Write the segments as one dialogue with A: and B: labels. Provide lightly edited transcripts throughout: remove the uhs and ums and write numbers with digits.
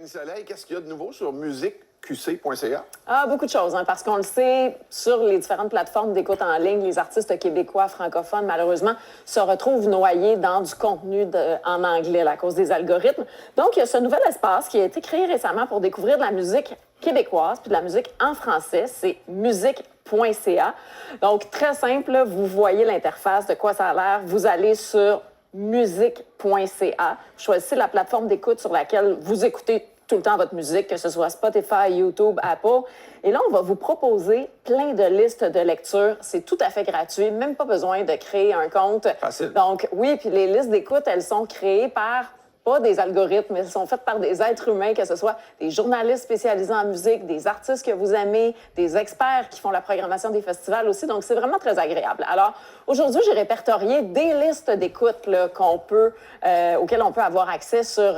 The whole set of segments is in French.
A: Mélanie Soleil, qu'est-ce qu'il y a de nouveau sur musiqueqc.ca?
B: Ah, beaucoup de choses, hein, parce qu'on le sait, sur les différentes plateformes d'écoute en ligne, les artistes québécois francophones, malheureusement, se retrouvent noyés dans du contenu en anglais là, à cause des algorithmes. Donc, il y a ce nouvel espace qui a été créé récemment pour découvrir de la musique québécoise puis de la musique en français. C'est musique.ca. Donc, très simple, là, vous voyez l'interface, de quoi ça a l'air. Vous allez sur musique.ca. Choisissez la plateforme d'écoute sur laquelle vous écoutez tout le temps votre musique, que ce soit Spotify, YouTube, Apple. Et là, on va vous proposer plein de listes de lecture. C'est tout à fait gratuit, même pas besoin de créer un compte.
A: Facile.
B: Donc, oui, puis les listes d'écoute, elles sont créées par pas des algorithmes, mais elles sont faites par des êtres humains, que ce soit des journalistes spécialisés en musique, des artistes que vous aimez, des experts qui font la programmation des festivals aussi. Donc, c'est vraiment très agréable. Alors, aujourd'hui, j'ai répertorié des listes d'écoute auxquelles on peut avoir accès sur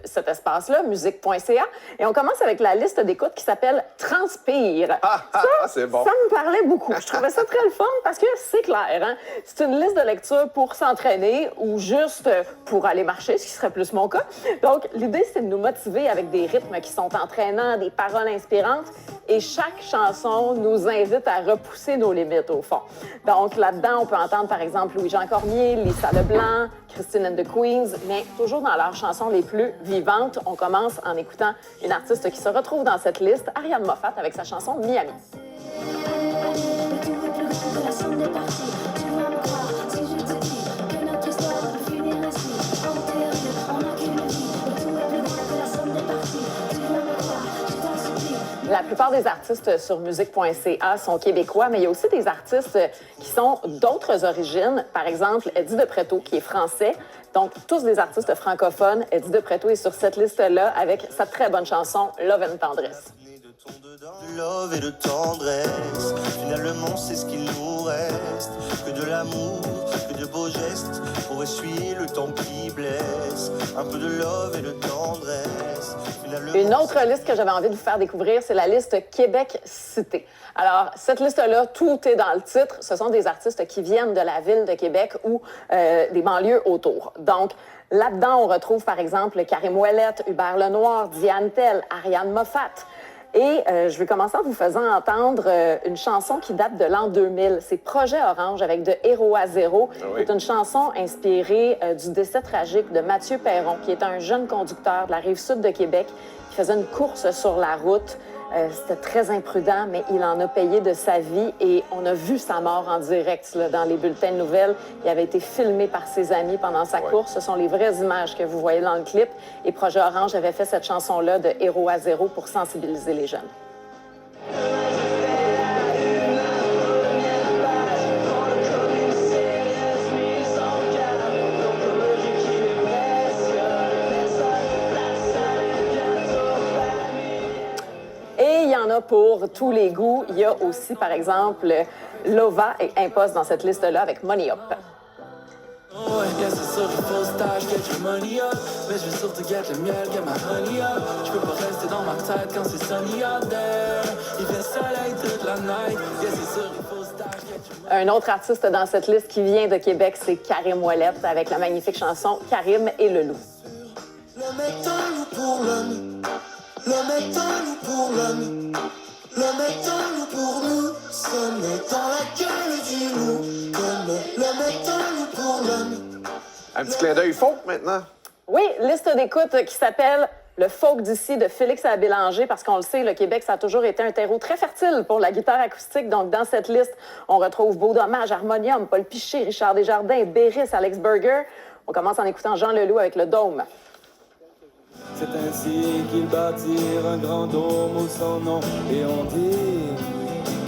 B: cet espace-là, musique.ca. Et on commence avec la liste d'écoute qui s'appelle Transpire.
A: C'est bon.
B: Ça me parlait beaucoup. Je trouvais ça très le fun parce que c'est clair. Hein? C'est une liste de lecture pour s'entraîner ou juste pour aller marcher, ce qui serait plus mon cas. Donc, l'idée, c'est de nous motiver avec des rythmes qui sont entraînants, des paroles inspirantes. Et chaque chanson nous invite à repousser nos limites, au fond. Donc, là-dedans, on peut entendre, par exemple, Louis-Jean Cormier, Lisa Leblanc, Christine and the Queens, mais toujours dans leurs chansons les plus vivantes. On commence en écoutant une artiste qui se retrouve dans cette liste, Ariane Moffat, avec sa chanson Miami. La plupart des artistes sur musique.ca sont québécois, mais il y a aussi des artistes qui sont d'autres origines. Par exemple, Eddie de Pretto, qui est français. Donc, tous des artistes francophones. Eddie de Pretto est sur cette liste-là avec sa très bonne chanson « Love and Tendresse ».
C: De love et de tendresse, finalement c'est ce qu'il nous reste, que de l'amour, que de beaux gestes, pour essuyer le temps qui blesse, un peu de love et de tendresse.
B: Une autre liste que j'avais envie de vous faire découvrir, c'est la liste Québec Cité. Alors, cette liste-là, tout est dans le titre. Ce sont des artistes qui viennent de la ville de Québec ou des banlieues autour. Donc, là-dedans, on retrouve par exemple Karim Ouellette, Hubert Lenoir, Diane Tell, Ariane Moffat. Et je vais commencer en vous faisant entendre une chanson qui date de l'an 2000. C'est Projet Orange avec De Héros à Zéro. C'est une chanson inspirée du décès tragique de Mathieu Perron, qui est un jeune conducteur de la Rive-Sud de Québec qui faisait une course sur la route. C'était très imprudent, mais il en a payé de sa vie et on a vu sa mort en direct là, dans les bulletins de nouvelles. Il avait été filmé par ses amis pendant sa course. Ce sont les vraies images que vous voyez dans le clip. Et Projet Orange avait fait cette chanson-là de Héros à Zéro pour sensibiliser les jeunes. Pour tous les goûts. Il y a aussi, par exemple, Lova et Impost dans cette liste-là avec Money Up.
D: Ouais, c'est sûr qu'il faut stage, get your money up. Mais je veux surtout get le miel, get my honey up. Je peux pas rester dans ma tête quand c'est sunny out there. Il fait soleil toute la night. C'est sûr qu'il faut stage, get your money up.
B: Un autre artiste dans cette liste qui vient de Québec, c'est Karim Ouellette avec la magnifique chanson Karim et le loup.
C: L'homme est un loup pour l'homme. L'homme est un loup pour l'homme. L'homme est un loup pour nous. Sommes dans la gueule du loup. L'homme est un loup pour l'homme.
A: Un petit clin d'œil folk maintenant.
B: Oui, liste d'écoute qui s'appelle Le folk d'ici de Félix à Bélanger, parce qu'on le sait, le Québec, ça a toujours été un terreau très fertile pour la guitare acoustique. Donc, dans cette liste, on retrouve Beau Dommage, Harmonium, Paul Piché, Richard Desjardins, Béris, Alex Burger. On commence en écoutant Jean Leloup avec Le Dôme.
D: C'est ainsi qu'ils bâtirent un grand dôme où son nom, et on dit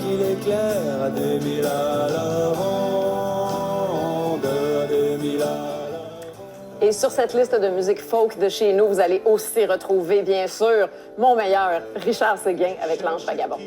D: qu'il éclaire à 2000 à la ronde, à 2000 à la ronde.
B: Et sur cette liste de musique folk de chez nous, vous allez aussi retrouver, bien sûr, mon meilleur, Richard Séguin avec L'Ange Vagabond.